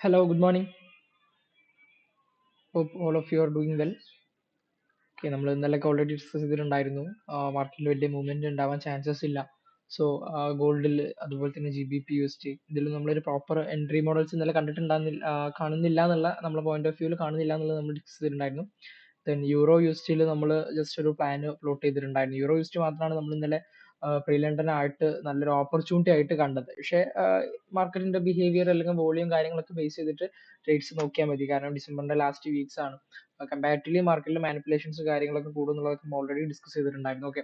Hello, good morning. Hope all of you are doing well. Okay, നമ്മൾ ഇന്നലെയൊക്കെ already discuss ചെയ്തിട്ടുണ്ടായിരുന്നു. മാർക്കറ്റിൽ വലിയ മൂവ്മെന്റ് ഉണ്ടാവാൻ ചാൻസസ് ഇല്ല. സോ ഗോൾഡിൽ അതുപോലെ തന്നെ GBP USD ഇതിൽ നമ്മളൊരു പ്രോപ്പർ എൻട്രി മോഡൽസ് ഇന്നലെ കണ്ടിട്ടുണ്ടാകുന്നില്ല, കാണുന്നില്ല എന്നുള്ള നമ്മളെ പോയിന്റ് ഓഫ് വ്യൂവിൽ കാണുന്നില്ല എന്നുള്ളത് നമ്മൾ ഡിസ്കസ് ചെയ്തിട്ടുണ്ടായിരുന്നു. ദെൻ യൂറോ USD നമ്മൾ ജസ്റ്റ് ഒരു പ്ലാൻ പ്ലോട്ട് ചെയ്തിട്ടുണ്ടായിരുന്നു. യൂറോ USD മാത്രമാണ് നമ്മൾ ഇന്നലെ പ്രീ ലണ്ടൻ ആയിട്ട് നല്ലൊരു ഓപ്പർച്യൂണിറ്റി ആയിട്ട് കണ്ടത്. പക്ഷേ മാർക്കറ്റിന്റെ ബിഹേവിയർ അല്ലെങ്കിൽ വോളിയം കാര്യങ്ങളൊക്കെ ബേസ് ചെയ്തിട്ട് ട്രേഡ്സ് നോക്കിയാൽ മതി. കാരണം ഡിസംബറിന്റെ ലാസ്റ്റ് വീക്സ് ആണ്. കമ്പാരിറ്റീവ്ലി മാർക്കറ്റിൽ മാനിപ്പുലേഷൻസ് കാര്യങ്ങളൊക്കെ കൂടുന്നുള്ളതൊക്കെ നമ്മൾ ഓൾറെഡി ഡിസ്കസ് ചെയ്തിട്ടുണ്ടായിരുന്നു. ഓക്കെ,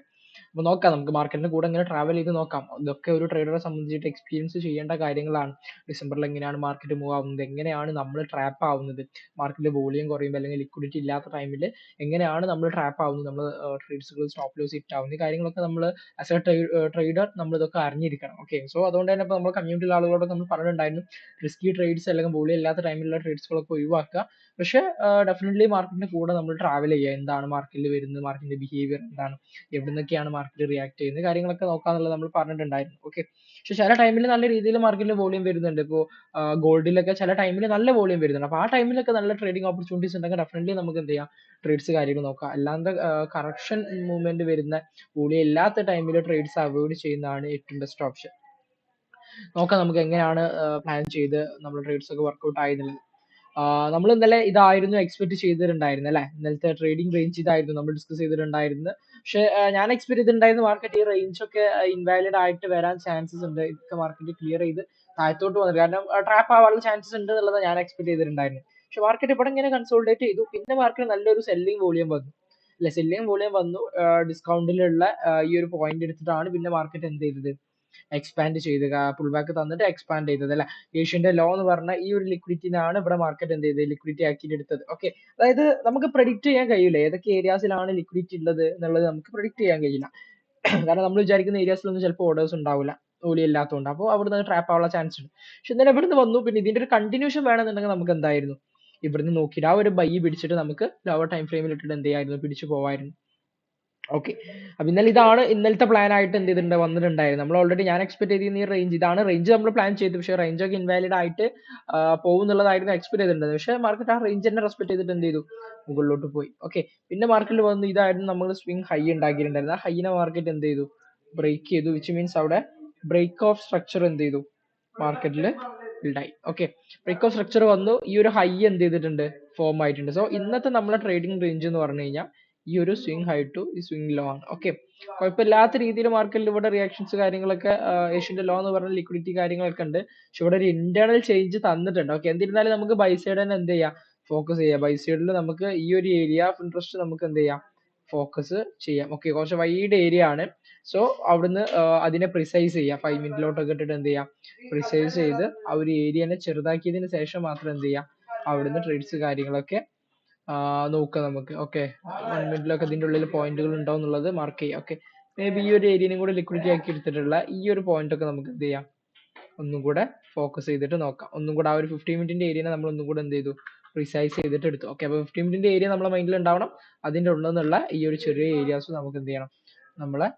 അപ്പൊ നോക്കാം, നമുക്ക് മാർക്കറ്റിന്റെ കൂടെ എങ്ങനെ ട്രാവൽ ചെയ്ത് നോക്കാം. ഇതൊക്കെ ഒരു ട്രേഡറെ സംബന്ധിച്ചിട്ട് എക്സ്പീരിയൻസ് ചെയ്യേണ്ട കാര്യങ്ങളാണ്. ഡിസംബറിൽ എങ്ങനെയാണ് മാർക്കറ്റ് മൂവ് ആവുന്നത്, എങ്ങനെയാണ് നമ്മൾ ട്രാപ്പ് ആവുന്നത്, മാർക്കറ്റിൽ വോളിയം കുറയുമ്പോൾ അല്ലെങ്കിൽ ലിക്വിഡിറ്റി ഇല്ലാത്ത ടൈമിൽ എങ്ങനെയാണ് നമ്മൾ ട്രാപ്പ് ആവുന്നത്, നമ്മൾ ട്രേഡ്സുകൾ സ്റ്റോപ്പ് ലോസ് ഹിറ്റ് ആവുന്നത്, ഈ കാര്യങ്ങളൊക്കെ നമ്മൾ ആസ് എ ട്രേഡർ നമ്മൾ ഇതൊക്കെ അറിഞ്ഞിരിക്കണം. ഓക്കെ, സോ അതുകൊണ്ട് തന്നെ ഇപ്പോൾ നമ്മൾ കമ്മ്യൂണിറ്റിയിലെ ആളുകളോട് നമ്മൾ പറഞ്ഞിട്ടുണ്ടായിരുന്നു, റിസ്കി ട്രേഡ്സ് അല്ലെങ്കിൽ വോളിയം ഇല്ലാത്ത ടൈമിലുള്ള ട്രേഡ്സുകളൊക്കെ ഒഴിവാക്കുക. പക്ഷേ ഡെഫിനറ്റ്ലി മാർക്കറ്റിന്റെ കൂടെ നമ്മൾ ട്രാവൽ ചെയ്യുക. എന്താണ് മാർക്കറ്റിൽ വരുന്നത്, മാർക്കറ്റിന്റെ ബിഹേവിയർ എന്താണ്, എവിടെ നിന്നൊക്കെയാണ് മാർക്കറ്റ് റിയാക്ട് ചെയ്യുന്നത്, കാര്യങ്ങളൊക്കെ നോക്കാന്നുള്ളത് നമ്മൾ പറഞ്ഞിട്ടുണ്ടായിരുന്നു. ഓക്കെ, പക്ഷെ ചില ടൈമിൽ നല്ല രീതിയിൽ മാർക്കറ്റിൽ വോളിയം വരുന്നുണ്ട്. ഇപ്പോൾ ഗോൾഡിലൊക്കെ ചില ടൈമിൽ നല്ല വോളിയം വരുന്നുണ്ട്. അപ്പോൾ ആ ടൈമിലൊക്കെ നല്ല ട്രേഡിംഗ് ഓപ്പർച്യൂണിറ്റീസ് ഉണ്ടെങ്കിൽ ഡെഫിനറ്റ്ലി നമുക്ക് എന്ത് ചെയ്യാം, ട്രേഡ്സ് കാര്യങ്ങൾ നോക്കാം. അല്ലാതെ കറക്ഷൻ മൂവ്മെന്റ് വരുന്ന വോളിയം ഇല്ലാത്ത ടൈമിൽ ട്രേഡ്സ് അവോയ്ഡ് ചെയ്യുന്നതാണ് ഏറ്റവും ബെസ്റ്റ് ഓപ്ഷൻ. നോക്കാം നമുക്ക് എങ്ങനെയാണ് പ്ലാൻ ചെയ്ത് നമ്മൾ ട്രേഡ്സ് ഒക്കെ വർക്ക്ഔട്ട് ആയിരുന്നത്. നമ്മൾ ഇന്നലെ ഇതായിരുന്നു എക്സ്പെക്ട് ചെയ്തിട്ടുണ്ടായിരുന്നത് അല്ലെ. ഇന്നലത്തെ ട്രേഡിംഗ് റേഞ്ച് ഇതായിരുന്നു നമ്മൾ ഡിസ്കസ് ചെയ്തിട്ടുണ്ടായിരുന്നത്. പക്ഷെ ഞാൻ എക്സ്പെക്ട് ചെയ്തിട്ടുണ്ടായിരുന്ന മാർക്കറ്റ് ഈ റേഞ്ച് ഒക്കെ ഇൻവാലിഡ് ആയിട്ട് വരാൻ ചാൻസസ് ഉണ്ട്. ഇതൊക്കെ മാർക്കറ്റ് ക്ലിയർ ചെയ്ത് താഴത്തോട്ട് വന്നത് കാരണം ട്രാപ്പ് ആവാനുള്ള ചാൻസസ് ഉണ്ട് എന്നുള്ളത് ഞാൻ എക്സ്പെക്ട് ചെയ്തിട്ടുണ്ടായിരുന്നു. പക്ഷെ മാർക്കറ്റ് ഇവിടെ ഇങ്ങനെ കൺസോളിഡേറ്റ് ചെയ്തു. പിന്നെ മാർക്കറ്റ് നല്ലൊരു സെല്ലിംഗ് വോളിയം വന്നു അല്ലെ. സെല്ലിംഗ് വോളിയം വന്നു. ഡിസ്കൗണ്ടിലുള്ള ഈ ഒരു പോയിന്റ് എടുത്തിട്ടാണ് പിന്നെ മാർക്കറ്റ് എന്ത് ചെയ്തത്, എക്സ്പാൻഡ് ചെയ്ത് പുൾ ബാക്ക് തന്നിട്ട് എക്സ്പാൻഡ് ചെയ്തത് അല്ലെ. ഏഷ്യന്റെ ലോ എന്ന് പറഞ്ഞ ഈ ഒരു ലിക്വിഡിറ്റിനാണ് ഇവിടെ മാർക്കറ്റ് എന്ത് ചെയ്തത്, ലിക്വിഡിറ്റി ആക്കിയിട്ട് എടുത്തത്. ഓക്കെ, അതായത് നമുക്ക് പ്രെഡിക്റ്റ് ചെയ്യാൻ കഴിയില്ല ഏതൊക്കെ ഏരിയാസിലാണ് ലിക്വിഡിറ്റി ഉള്ളത് എന്നുള്ളത് നമുക്ക് പ്രെഡിക്റ്റ് ചെയ്യാൻ കഴിയില്ല. കാരണം നമ്മൾ വിചാരിക്കുന്ന ഏരിയാസിലൊന്നും ചിലപ്പോൾ ഓർഡേഴ്സ് ഉണ്ടാവില്ല, ജോലി ഇല്ലാത്തതുകൊണ്ട്. അപ്പോൾ അവിടുന്ന് ട്രാപ്പ് ആവാനുള്ള ചാൻസ് ഉണ്ട്. പക്ഷെ ഇന്നലെ ഇവിടുന്ന് വന്നു. പിന്നെ ഇതിന്റെ ഒരു കണ്ടിന്യൂഷൻ വേണമെന്നുണ്ടെങ്കിൽ നമുക്ക് എന്തായിരുന്നു, ഇവിടുന്ന് നോക്കിയിട്ട് ആ ഒരു ബൈ പിടിച്ചിട്ട് നമുക്ക് ലോവർ ടൈം ഫ്രെയിമിൽ ഇട്ടിട്ട് എന്ത് ചെയ്യായിരുന്നു, പിടിച്ചു പോവായിരുന്നു. ഓക്കെ, അപ്പൊ ഇന്നലെ ഇതാണ് ഇന്നലത്തെ പ്ലാൻ ആയിട്ട് എന്ത് ചെയ്തിട്ടുണ്ട്, വന്നിട്ടുണ്ടായിരുന്നു. നമ്മൾ ഓൾറെഡി ഞാൻ എക്സ്പെക്ട് ചെയ്തിരുന്ന ഈ റേഞ്ച് ഇതാണ്. റേഞ്ച് നമ്മൾ പ്ലാൻ ചെയ്തു, പക്ഷേ റേഞ്ച് ഒക്കെ ഇൻവാലിഡ് ആയിട്ട് പോകും എന്നുള്ളതായിരുന്നു എക്സ്പെക്ട് ചെയ്തിട്ടുള്ളത്. പക്ഷേ മാർക്കറ്റ് ആ റേഞ്ച് തന്നെ റെസ്പെക്ട് ചെയ്തിട്ട് എന്ത് ചെയ്തു, മുകളിലോട്ട് പോയി. ഓക്കെ, പിന്നെ മാർക്കറ്റിൽ വന്നു ഇതായിരുന്നു നമ്മൾ സ്വിംഗ് ഹൈ ഉണ്ടാക്കിയിട്ടുണ്ടായിരുന്നത്. ആ ഹൈനെ മാർക്കറ്റ് എന്ത് ചെയ്തു, ബ്രേക്ക് ചെയ്തു. വിച്ച് മീൻസ് അവിടെ ബ്രേക്ക് ഓഫ് സ്ട്രക്ചർ എന്ത് ചെയ്തു, മാർക്കറ്റിൽ ഉണ്ടായി. ഓക്കെ, ബ്രേക്ക് ഓഫ് സ്ട്രക്ചർ വന്നു. ഈ ഒരു ഹൈ എന്ത് ചെയ്തിട്ടുണ്ട്, ഫോം ആയിട്ടുണ്ട്. സോ ഇന്നത്തെ നമ്മളെ ട്രേഡിംഗ് റേഞ്ച് എന്ന് പറഞ്ഞു കഴിഞ്ഞാൽ ഈ ഒരു സ്വിംഗ് ഹൈ ടു ഈ സ്വിംഗ് ലോ ആണ്. ഓക്കെ, കുഴപ്പമില്ലാത്ത രീതിയിൽ മാർക്കറ്റിൽ ഇവിടെ റിയാക്ഷൻസ് കാര്യങ്ങളൊക്കെ ഏഷ്യന്റെ ലോ എന്ന് പറഞ്ഞ ലിക്വിഡിറ്റി കാര്യങ്ങളൊക്കെ ഉണ്ട്. പക്ഷെ ഇവിടെ ഒരു ഇന്റേണൽ ചേഞ്ച് തന്നിട്ടുണ്ട്. ഓക്കെ, എന്നിരുന്നാലും നമുക്ക് ബൈ സൈഡ് തന്നെ എന്ത് ചെയ്യാം, ഫോക്കസ് ചെയ്യാം. ബൈ സൈഡിൽ നമുക്ക് ഈ ഒരു ഏരിയ ഓഫ് ഇൻട്രസ്റ്റ് നമുക്ക് എന്ത് ചെയ്യാം, ഫോക്കസ് ചെയ്യാം. ഓക്കെ, കുറച്ച് വൈഡ് ഏരിയ ആണ്. സോ അവിടുന്ന് അതിനെ പ്രിസൈസ് ചെയ്യാം. 5 മിനിറ്റിലോട്ടൊക്കെ ഇട്ടിട്ട് എന്ത് ചെയ്യാം, പ്രിസൈസ് ചെയ്ത് ആ ഒരു ഏരിയനെ ചെറുതാക്കിയതിന് ശേഷം മാത്രം എന്ത് ചെയ്യാം, അവിടുന്ന് ട്രേഡ്സ് കാര്യങ്ങളൊക്കെ നോക്കാം നമുക്ക്. ഓക്കെ, 1 മിനിറ്റിലൊക്കെ ഇതിന്റെ ഉള്ളിൽ പോയിന്റുകൾ ഉണ്ടോ എന്നുള്ളത് മാർക്ക് ചെയ്യാം. ഓക്കെ, മേ ബി ഈ ഒരു ഏരിയനും കൂടെ ലിക്വിഡിറ്റി ആക്കി എടുത്തിട്ടുള്ള ഈ ഒരു പോയിന്റ് ഒക്കെ നമുക്ക് എന്ത് ചെയ്യാം, ഒന്നും കൂടെ ഫോക്കസ് ചെയ്തിട്ട് നോക്കാം. ഒന്നും കൂടെ ആ ഒരു 15 മിനിറ്റിന്റെ ഏരിയനെ നമ്മൾ ഒന്നും കൂടെ എന്ത് ചെയ്തു, പ്രിസൈസ് ചെയ്തിട്ട് എടുത്തു. ഓക്കെ, അപ്പോൾ 15 മിനിറ്റിന്റെ ഏരിയ നമ്മളെ മൈൻഡിൽ ഉണ്ടാവണം. അതിന്റെ ഉള്ളിൽ നിന്നുള്ള ഈ ഒരു ചെറിയ ഏരിയാസ് നമുക്ക് എന്ത് ചെയ്യണം, നമ്മളെ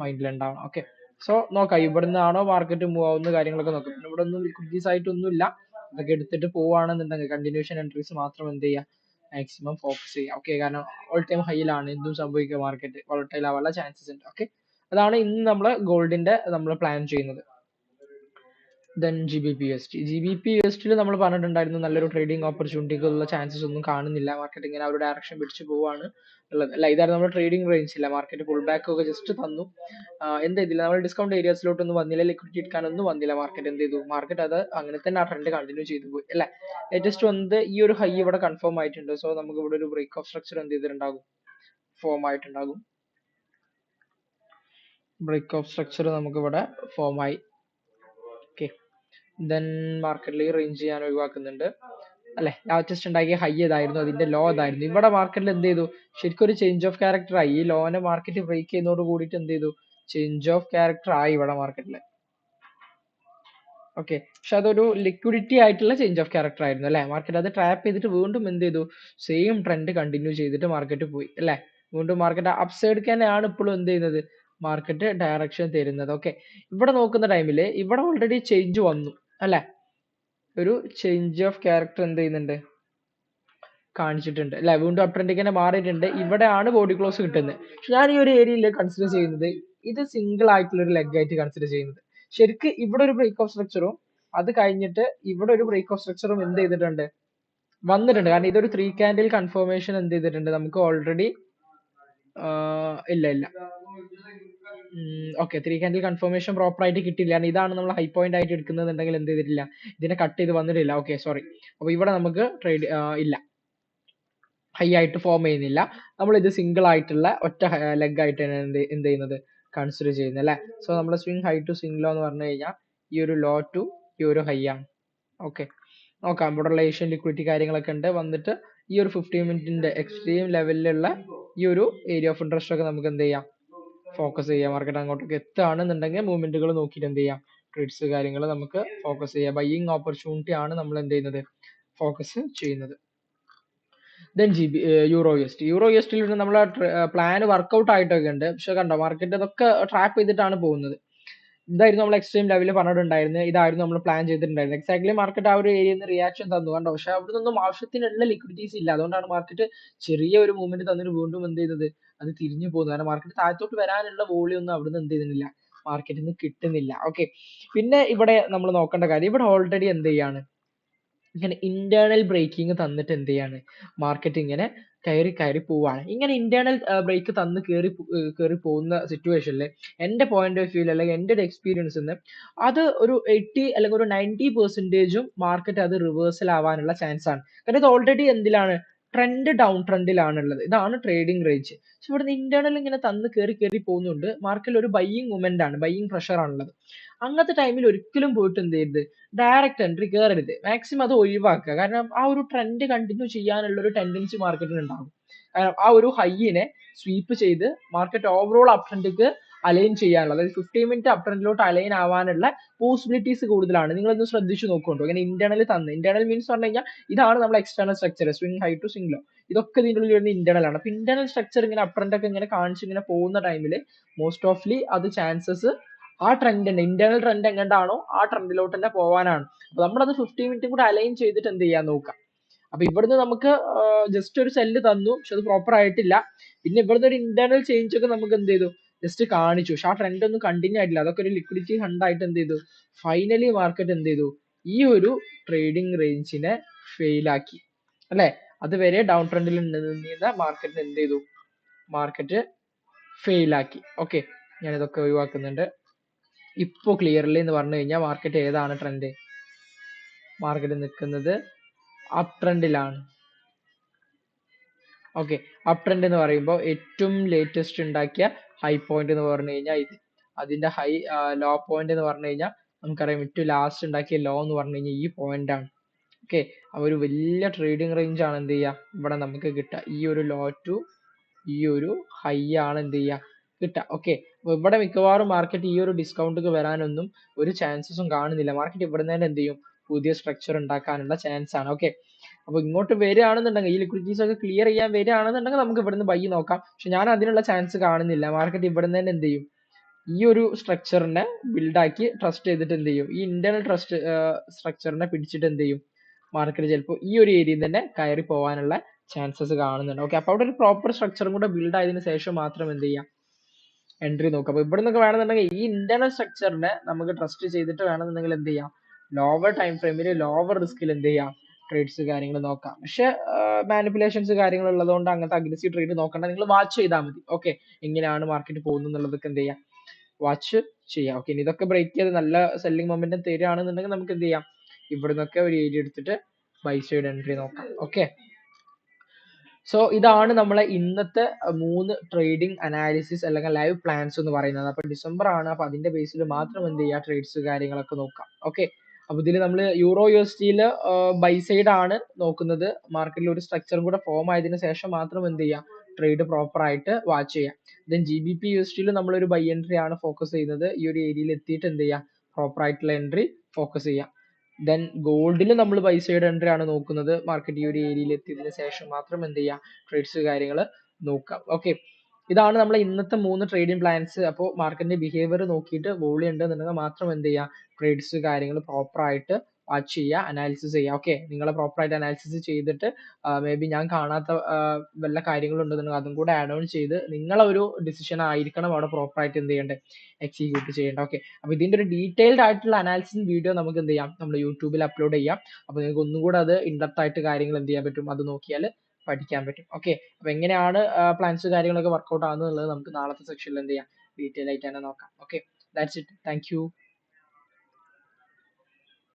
മൈൻഡിൽ ഉണ്ടാവണം. ഓക്കെ, സോ നോക്കാം ഇവിടുന്ന് ആണോ മാർക്കറ്റ് മൂവ് ആവുന്ന കാര്യങ്ങളൊക്കെ നോക്കാം. പിന്നെ ഇവിടെ ഒന്നും ലിക്വിഡിറ്റീസ് ആയിട്ടൊന്നും ഇല്ല. അതൊക്കെ എടുത്തിട്ട് പോവുകയാണെന്നുണ്ടെങ്കിൽ കണ്ടിന്യൂഷൻ എൻട്രീസ് മാത്രം എന്ത് ചെയ്യുക, മാക്സിമം ഫോക്കസ് ചെയ്യുക. ഓക്കെ, കാരണം ഓൾ ടൈം ഹൈയിലാണ്, എന്തും സംഭവിക്കുക, മാർക്കറ്റ് വോളറ്റൈൽ ആവാനുള്ള ചാൻസസ് ഉണ്ട്. ഓക്കെ, അതാണ് ഇന്ന് നമ്മൾ ഗോൾഡിന്റെ നമ്മൾ പ്ലാൻ ചെയ്യുന്നത്. ദെൻ GBP USD നമ്മൾ പറഞ്ഞിട്ടുണ്ടായിരുന്നു നല്ലൊരു ട്രേഡിംഗ് ഓപ്പർച്യൂണിറ്റിക്കുള്ള ചാൻസസ് ഒന്നും കാണുന്നില്ല. മാർക്കറ്റ് ഇങ്ങനെ ആ ഒരു ഡയറക്ഷൻ പിടിച്ചു പോവാണ് ഉള്ളത് അല്ല. ഇതായിരുന്നു നമ്മുടെ ട്രേഡിംഗ് റേഞ്ച് ഇല്ല. മാർക്കറ്റ് പുൾ ബാക്ക് ഒക്കെ ജസ്റ്റ് തന്നു. എന്ത് ചെയ്തില്ല, നമ്മൾ ഡിസ്കൗണ്ട് ഏരിയാസിലോട്ടൊന്നും വന്നില്ല, ലിക്വിഡിറ്റി എടുക്കാനൊന്നും വന്നില്ല. മാർക്കറ്റ് എന്ത് ചെയ്തു, മാർക്കറ്റ് അത് അങ്ങനെ തന്നെ ആ ട്രെൻഡ് കണ്ടിന്യൂ ചെയ്തു പോയി അല്ലെ. ലേറ്റസ്റ്റ് വന്നത് ഈ ഒരു ഹൈ ഇവിടെ കൺഫേം ആയിട്ടുണ്ട്. സോ നമുക്ക് ഇവിടെ ഒരു ബ്രേക്ക് ഓഫ് സ്ട്രക്ചർ എന്ത് ചെയ്തിട്ടുണ്ടാകും, ഫോം ആയിട്ടുണ്ടാകും. ബ്രേക്ക് ഓഫ് സ്ട്രക്ചർ നമുക്ക് ഇവിടെ ഫോം ആയി. ഓക്കെ, ദെൻ മാർക്കറ്റിൽ റേഞ്ച് ഞാൻ ഒഴിവാക്കുന്നുണ്ട് അല്ലെ. ലാറ്റസ്റ്റ് ഉണ്ടാക്കിയ ഹൈ ഏതായിരുന്നു, അതിന്റെ ലോ അതായിരുന്നു. ഇവിടെ മാർക്കറ്റിൽ എന്ത് ചെയ്തു, ശരിക്കും ഒരു ചേഞ്ച് ഓഫ് ക്യാരക്ടർ ആയി. ഈ ലോനെ മാർക്കറ്റ് ബ്രേക്ക് ചെയ്യുന്നതോട് കൂടിയിട്ട് എന്ത് ചെയ്തു, ചേഞ്ച് ഓഫ് ക്യാരക്ടർ ആയി ഇവിടെ മാർക്കറ്റിൽ. ഓക്കെ, പക്ഷെ അതൊരു ലിക്വിഡിറ്റി ആയിട്ടുള്ള ചേഞ്ച് ഓഫ് ക്യാരക്ടർ ആയിരുന്നു അല്ലെ. മാർക്കറ്റ് അത് ട്രാപ്പ് ചെയ്തിട്ട് വീണ്ടും എന്ത് ചെയ്തു, സെയിം ട്രെൻഡ് കണ്ടിന്യൂ ചെയ്തിട്ട് മാർക്കറ്റ് പോയി അല്ലെ. വീണ്ടും മാർക്കറ്റ് അപ്സൈഡ് തന്നെയാണ് ഇപ്പോഴും എന്ത് ചെയ്യുന്നത്, മാർക്കറ്റ് ഡയറക്ഷൻ തരുന്നത്. ഓക്കെ, ഇവിടെ നോക്കുന്ന ടൈമിൽ ഇവിടെ ഓൾറെഡി ചേഞ്ച് വന്നു അല്ലെ. ഒരു ചേഞ്ച് ഓഫ് ക്യാരക്ടർ എന്ത് ചെയ്യുന്നുണ്ട്, കാണിച്ചിട്ടുണ്ട് അല്ലെ. വീണ്ടും അപ് ട്രെൻഡിലേക്ക് തന്നെ മാറിയിട്ടുണ്ട്. ഇവിടെയാണ് ബോഡി ക്ലോസ് കിട്ടുന്നത്. പക്ഷെ ഞാൻ ഈ ഒരു ഏരിയയിൽ കൺസിഡർ ചെയ്യുന്നത് ഇത് സിംഗിൾ ആയിട്ടുള്ള ഒരു ലെഗ് ആയിട്ട് കൺസിഡർ ചെയ്യുന്നത്. ശരിക്ക് ഇവിടെ ഒരു ബ്രേക്ക് ഓഫ് സ്ട്രക്ചറും അത് കഴിഞ്ഞിട്ട് ഇവിടെ ഒരു ബ്രേക്ക് ഓഫ് സ്ട്രക്ചറും എന്ത് ചെയ്തിട്ടുണ്ട്, വന്നിട്ടുണ്ട്. കാരണം ഇതൊരു 3 കാൻഡിൽ കൺഫർമേഷൻ എന്ത് ചെയ്തിട്ടുണ്ട് നമുക്ക് ഓൾറെഡി. ഇല്ല ഇല്ല, ഓക്കെ, 3 കാൻഡിൽ കൺഫർമേഷൻ പ്രോപ്പർ ആയിട്ട് കിട്ടില്ല. ഇതാണ് നമ്മൾ ഹൈ പോയിന്റ് ആയിട്ട് എടുക്കുന്നതെന്നുണ്ടെങ്കിൽ എന്ത് ചെയ്തിട്ടില്ല, ഇതിനെ കട്ട് ചെയ്ത് വന്നിട്ടില്ല. Okay, sorry. അപ്പൊ ഇവിടെ നമുക്ക് ട്രേഡ് ഇല്ല, ഹൈ ആയിട്ട് ഫോം ചെയ്യുന്നില്ല. നമ്മൾ ഇത് സിംഗിൾ ആയിട്ടുള്ള ഒറ്റ ലെഗ് ആയിട്ടാണ് എന്ത് ചെയ്യുന്നത്, കൺസിഡർ ചെയ്യുന്നത് അല്ലെ. സോ നമ്മുടെ swing high to swing low എന്ന് പറഞ്ഞു കഴിഞ്ഞാൽ ഈ ഒരു ലോ ടു ഈ ഒരു ഹൈ ആണ്. ഓക്കെ, നോക്കാം. ഇവിടെ ഉള്ള ഏഷ്യൻ ലിക്വിഡിറ്റി കാര്യങ്ങളൊക്കെ ഉണ്ട്. വന്നിട്ട് ഈ ഒരു 15 മിനിറ്റിന്റെ എക്സ്ട്രീം ലെവലിലുള്ള ഈ ഒരു ഏരിയ ഓഫ് ഇൻട്രസ്റ്റ് ഒക്കെ നമുക്ക് എന്ത് ചെയ്യാം, ഫോക്കസ് ചെയ്യാം. മാർക്കറ്റ് അങ്ങോട്ടേക്ക് എത്തുകയാണെന്നുണ്ടെങ്കിൽ മൂവ്മെന്റുകൾ നോക്കിയിട്ട് എന്ത് ചെയ്യാം, ട്രേഡ്സ് കാര്യങ്ങൾ നമുക്ക് ഫോക്കസ് ചെയ്യാം. ബൈയിങ് ഓപ്പർച്യൂണിറ്റി ആണ് നമ്മൾ എന്ത് ചെയ്യുന്നത്, ഫോക്കസ് ചെയ്യുന്നത്. Then euro U S T. Euro U S ടിയിൽ നമ്മളെ പ്ലാൻ വർക്ക്ഔട്ട് ആയിട്ടൊക്കെ ഉണ്ട്. പക്ഷെ കണ്ടോ, മാർക്കറ്റ് അതൊക്കെ ട്രാപ്പ് ചെയ്തിട്ടാണ് പോകുന്നത്. ഇതായിരുന്നു നമ്മൾ എക്സ്ട്രീം ലെവലിൽ പറഞ്ഞിട്ടുണ്ടായിരുന്നത്. ഇതായിരുന്നു നമ്മൾ പ്ലാൻ ചെയ്തിട്ടുണ്ടായിരുന്നത്. എക്സാക്ട്ലി മാർക്കറ്റ് ആ ഒരു ഏരിയയിൽ നിന്ന് റിയാക്ഷൻ തന്നു കണ്ടോ. പക്ഷെ അവിടെ നിന്നും ആവശ്യത്തിനുള്ള ലിക്വിഡിറ്റീസ് ഇല്ല. അതുകൊണ്ടാണ് മാർക്കറ്റ് ചെറിയ ഒരു മൂവ്മെന്റ് തന്നിട്ട് വീണ്ടും എന്ത് ചെയ്തത്, അത് തിരിഞ്ഞു പോകുന്നത്. കാരണം മാർക്കറ്റ് താഴത്തോട്ട് വരാനുള്ള വോളിയം ഒന്നും അവിടുന്ന് എന്ത് ചെയ്യുന്നില്ല, മാർക്കറ്റിൽ നിന്ന് കിട്ടുന്നില്ല. ഓക്കെ, പിന്നെ ഇവിടെ നമ്മൾ നോക്കേണ്ട കാര്യം, ഇവിടെ ഓൾറെഡി എന്ത് ചെയ്യാണ്, ഇങ്ങനെ ഇന്റേണൽ ബ്രേക്കിംഗ് തന്നിട്ട് എന്ത് ചെയ്യാണ്, മാർക്കറ്റ് ഇങ്ങനെ കയറി പോവാണ്. ഇങ്ങനെ ഇന്റേണൽ ബ്രേക്ക് തന്ന് കയറി പോകുന്ന സിറ്റുവേഷനിൽ എന്റെ പോയിന്റ് ഓഫ് വ്യൂവിൽ അല്ലെങ്കിൽ എന്റെ ഒരു എക്സ്പീരിയൻസിൽ നിന്ന് അത് ഒരു 80 അല്ലെങ്കിൽ ഒരു 90% മാർക്കറ്റ് അത് റിവേഴ്സൽ ആവാനുള്ള ചാൻസ് ആണ്. കാരണം ഇത് ഓൾറെഡി എന്തിലാണ്, ട്രെൻഡ് ഡൗൺ ട്രെൻഡിലാണുള്ളത്. ഇതാണ് ട്രേഡിംഗ് റേഞ്ച്. പക്ഷെ ഇവിടെ ഇന്റേണൽ ഇങ്ങനെ തന്ന് കയറി പോകുന്നുണ്ട്. മാർക്കറ്റിൽ ഒരു ബൈയിങ് മൂവ്മെന്റ് ആണ്, ബൈയിങ് പ്രഷർ ആണുള്ളത്. അങ്ങനത്തെ ടൈമിൽ ഒരിക്കലും പോയിട്ട് എന്ത് ചെയ്യരുത്, ഡയറക്റ്റ് എൻട്രി കയറരുത്. മാക്സിമം അത് ഒഴിവാക്കുക. കാരണം ആ ഒരു ട്രെൻഡ് കണ്ടിന്യൂ ചെയ്യാനുള്ള ഒരു ടെൻഡൻസി മാർക്കറ്റിൽ ഉണ്ടാകും. കാരണം ആ ഒരു ഹൈയിനെ സ്വീപ്പ് ചെയ്ത് മാർക്കറ്റ് ഓവറോൾ അപ് ട്രെൻഡിലേക്ക് അലൈൻ ചെയ്യാനുള്ള, അതായത് 15 മിനിറ്റ് അപ് ട്രെൻഡിലോട്ട് അലൈൻ ആവാനുള്ള പോസിബിലിറ്റീസ് കൂടുതലാണ്. നിങ്ങളൊന്ന് ശ്രദ്ധിച്ചു നോക്കുന്നുണ്ടോ, ഇങ്ങനെ ഇന്റേണൽ തന്ന്, ഇന്റേണൽ മീൻസ് പറഞ്ഞു കഴിഞ്ഞാൽ ഇതാണ് നമ്മുടെ external structure, swing high to swing low, ഇതൊക്കെ ഇതിൻ്റെ ഉള്ളിൽ വരുന്ന ഇന്റേണൽ ആണ്. അപ്പൊ ഇന്റേണൽ സ്ട്രക്ചർ ഇങ്ങനെ അപ് ട്രെൻഡ് ഒക്കെ ഇങ്ങനെ കാണിച്ച് ഇങ്ങനെ പോകുന്ന ടൈമിൽ മോസ്റ്റ് ഓഫ്ലി അത് ചാൻസസ് ആ ട്രെൻഡിന്റെ ഇന്റേണൽ ട്രെൻഡ് എങ്ങോട്ടാണോ ആ ട്രെൻഡിലോട്ട് തന്നെ പോകാനാണ്. അപ്പൊ നമ്മളത് 15 മിനിറ്റും കൂടെ അലൈൻ ചെയ്തിട്ട് എന്ത് ചെയ്യാൻ നോക്കാം. അപ്പൊ ഇവിടുന്ന് നമുക്ക് ജസ്റ്റ് ഒരു സെല്ല് തന്നു, പക്ഷെ അത് പ്രോപ്പർ ആയിട്ടില്ല. പിന്നെ ഇവിടുന്ന് ഒരു ഇന്റേണൽ ചേഞ്ച് ഒക്കെ നമുക്ക് എന്ത് ചെയ്തു, ജസ്റ്റ് കാണിച്ചു. പക്ഷെ ആ ട്രെൻഡ് ഒന്നും കണ്ടിന്യൂ ആയിട്ടില്ല. അതൊക്കെ ഒരു ലിക്വിഡിറ്റി ഹണ്ട് ആയിട്ട് എന്ത് ചെയ്തു, ഫൈനലി മാർക്കറ്റ് എന്ത് ചെയ്തു, ഈ ഒരു ട്രേഡിംഗ് റേഞ്ചിനെ ഫെയിൽ ആക്കി അല്ലെ. അതുവരെ ഡൗൺ ട്രെൻഡിൽ നിന്നിരുന്ന മാർക്കറ്റ് എന്ത് ചെയ്തു, മാർക്കറ്റ് ഫെയിൽ ആക്കി. ഓക്കെ, ഞാൻ ഇതൊക്കെ ഒഴിവാക്കുന്നുണ്ട്. ഇപ്പോ ക്ലിയർലി എന്ന് പറഞ്ഞു കഴിഞ്ഞാൽ മാർക്കറ്റ് ഏതാണ് ട്രെൻഡ്, മാർക്കറ്റ് നിൽക്കുന്നത് അപ് ട്രെൻഡിലാണ്. ഓക്കെ, അപ് ട്രെൻഡ് എന്ന് പറയുമ്പോൾ ഏറ്റവും ലേറ്റസ്റ്റ് ഉണ്ടാക്കിയ ഹൈ പോയിന്റ് എന്ന് പറഞ്ഞു കഴിഞ്ഞാൽ ഇത്, അതിന്റെ ലോ പോയിന്റ് എന്ന് പറഞ്ഞു കഴിഞ്ഞാൽ നമുക്കറിയാം ഏറ്റവും ലാസ്റ്റ് ഉണ്ടാക്കിയ ലോ എന്ന് പറഞ്ഞു കഴിഞ്ഞാൽ ഈ പോയിന്റ് ആണ്. ഓക്കെ, അപ്പൊ ഒരു വലിയ ട്രേഡിംഗ് റേഞ്ച് ആണ് എന്ത് ചെയ്യുക ഇവിടെ നമുക്ക് കിട്ടുക. ഈ ഒരു ലോ ടു ഈ ഒരു ഹൈ ആണ് എന്ത് ചെയ്യുക കിട്ടുക. ഓക്കെ, അപ്പൊ ഇവിടെ മിക്കവാറും മാർക്കറ്റ് ഈ ഒരു ഡിസ്കൗണ്ട് വരാനൊന്നും ഒരു ചാൻസസും കാണുന്നില്ല. മാർക്കറ്റ് ഇവിടെ നിന്ന് തന്നെ എന്ത് ചെയ്യും, പുതിയ സ്ട്രക്ചർ ഉണ്ടാക്കാനുള്ള ചാൻസ് ആണ്. ഓക്കെ, അപ്പൊ ഇങ്ങോട്ട് വരികയാണെന്നുണ്ടെങ്കിൽ, ഈ ലിക്വിഡിറ്റീസ് ഒക്കെ ക്ലിയർ ചെയ്യാൻ വരികയാണെന്നുണ്ടെങ്കിൽ നമുക്ക് ഇവിടുന്ന് ബൈ നോക്കാം. പക്ഷെ ഞാൻ അതിനുള്ള ചാൻസ് കാണുന്നില്ല. മാർക്കറ്റ് ഇവിടുന്ന് തന്നെ എന്ത് ചെയ്യും, ഈ ഒരു സ്ട്രക്ചറിനെ ബിൽഡാക്കി ട്രസ്റ്റ് ചെയ്തിട്ട് എന്ത് ചെയ്യും, ഈ ഇന്റേണൽ ട്രസ്റ്റ് സ്ട്രക്ചറിനെ പിടിച്ചിട്ട് എന്ത് ചെയ്യും, മാർക്കറ്റ് ചിലപ്പോൾ ഈ ഒരു ഏരിയയിൽ തന്നെ കയറി പോകാനുള്ള ചാൻസസ് കാണുന്നുണ്ട്. ഓക്കെ, അപ്പൊ അവിടെ ഒരു പ്രോപ്പർ സ്ട്രക്ചറും കൂടെ ബിൽഡ് ആയതിനു ശേഷം മാത്രം എന്ത് ചെയ്യാം, എൻട്രി നോക്കാം. അപ്പൊ ഇവിടെ നിന്നൊക്കെ വേണമെന്നുണ്ടെങ്കിൽ ഈ ഇന്റേണൽ സ്ട്രക്ചറിനെ നമുക്ക് ട്രസ്റ്റ് ചെയ്തിട്ട് വേണമെന്നുണ്ടെങ്കിൽ എന്ത് ചെയ്യാം, ലോവർ ടൈം ഫ്രെയിമിൽ ലോവർ റിസ്കിൽ എന്ത് ചെയ്യാം, ട്രേഡ്സ് കാര്യങ്ങൾ നോക്കാം. പക്ഷെ മാനിപ്പുലേഷൻസ് കാര്യങ്ങൾ ഉള്ളതുകൊണ്ട് അങ്ങനത്തെ അഗ്രസീവ് ട്രേഡ് നോക്കണ്ട, നിങ്ങൾ വാച്ച് ചെയ്താൽ മതി. ഓക്കെ, എങ്ങനെയാണ് മാർക്കറ്റ് പോകുന്നത് എന്നുള്ളതൊക്കെ എന്ത് ചെയ്യാം, വാച്ച് ചെയ്യാം. ഓക്കെ, ഇനി ഇതൊക്കെ ബ്രേക്ക് ചെയ്ത് നല്ല സെല്ലിംഗ് മൊമെന്റം തരികയാണെന്നുണ്ടെങ്കിൽ നമുക്ക് എന്ത് ചെയ്യാം, ഇവിടെ നിന്നൊക്കെ ഒരു ഏരിയ എടുത്തിട്ട് ബൈ സൈഡ് എൻട്രി നോക്കാം. ഓക്കെ, സോ ഇതാണ് നമ്മളെ ഇന്നത്തെ 3 ട്രേഡിംഗ് അനാലിസിസ് അല്ലെങ്കിൽ ലൈവ് പ്ലാൻസ് എന്ന് പറയുന്നത്. അപ്പൊ ഡിസംബർ ആണ്, അപ്പൊ അതിന്റെ ബേസിൽ മാത്രം എന്ത് ചെയ്യുക, ട്രേഡ്സ് കാര്യങ്ങളൊക്കെ നോക്കാം. ഓക്കെ, അപ്പൊ ഇതിൽ നമ്മൾ യൂറോ യു എസ് ടിയിൽ ബൈ സൈഡ് ആണ് നോക്കുന്നത്. മാർക്കറ്റിൽ ഒരു സ്ട്രക്ചർ കൂടെ ഫോം ആയതിനു ശേഷം മാത്രം എന്ത് ചെയ്യാം, ട്രേഡ് പ്രോപ്പർ ആയിട്ട് വാച്ച് ചെയ്യാം. Then G B P U S ടിയിൽ നമ്മൾ ഒരു ബൈ എൻട്രി ആണ് ഫോക്കസ് ചെയ്യുന്നത്. ഈ ഒരു ഏരിയയിൽ എത്തിയിട്ട് എന്ത് ചെയ്യാം, പ്രോപ്പർ ആയിട്ടുള്ള എൻട്രി ഫോക്കസ് ചെയ്യാം. ദെൻ ഗോൾഡിൽ നമ്മൾ ബൈ സൈഡ് എൻട്രി ആണ് നോക്കുന്നത്. മാർക്കറ്റ് ഈ ഒരു ഏരിയയിൽ എത്തിയതിനു ശേഷം മാത്രം എന്ത് ചെയ്യാം, ട്രേഡ്സ് കാര്യങ്ങൾ നോക്കാം. ഓക്കെ, ഇതാണ് നമ്മളെ ഇന്നത്തെ 3 ട്രേഡിംഗ് പ്ലാൻസ്. അപ്പോൾ മാർക്കറ്റിന്റെ ബിഹേവിയർ നോക്കിയിട്ട് വോളിയം ഉണ്ടെന്നുണ്ടെങ്കിൽ മാത്രം എന്ത് ചെയ്യുക, ട്രേഡ്സ് കാര്യങ്ങൾ പ്രോപ്പർ ആയിട്ട് വാച്ച് ചെയ്യുക, അനാലിസിസ് ചെയ്യുക. ഓക്കെ, നിങ്ങൾ പ്രോപ്പർ ആയിട്ട് അനാലിസിസ് ചെയ്തിട്ട് മേ ബി ഞാൻ കാണാത്ത വല്ല കാര്യങ്ങളും ഉണ്ടെന്നുണ്ടെങ്കിൽ അതും കൂടെ ആഡ് ഓൺ ചെയ്ത് നിങ്ങളെ ഒരു ഡിസിഷൻ ആയിരിക്കണം അവിടെ പ്രോപ്പർ ആയിട്ട് എന്ത് ചെയ്യേണ്ടത്, എക്സിക്യൂട്ട് ചെയ്യേണ്ടത്. ഓക്കെ, അപ്പൊ ഇതിന്റെ ഒരു ഡീറ്റെയിൽഡ് ആയിട്ടുള്ള അനാലിസിസ് വീഡിയോ നമുക്ക് എന്ത് ചെയ്യാം, നമ്മുടെ യൂട്യൂബിൽ അപ്ലോഡ് ചെയ്യാം. അപ്പൊ നിങ്ങൾക്ക് ഒന്നുകൂടെ അത് ഇൻഡെപ്ത് ആയിട്ട് കാര്യങ്ങൾ എന്ത് ചെയ്യാൻ പറ്റും, അത് നോക്കിയാൽ പഠിക്കാൻ പറ്റും. ഓക്കെ, അപ്പൊ എങ്ങനെയാണ് പ്ലാൻസ് കാര്യങ്ങളൊക്കെ വർക്ക്ഔട്ട് ആകുന്നത് നമുക്ക് നാളത്തെ സെക്ഷനിൽ എന്ത് ചെയ്യാം, ഡീറ്റെയിൽ ആയിട്ട് തന്നെ നോക്കാം. Okay, that's it. Thank you.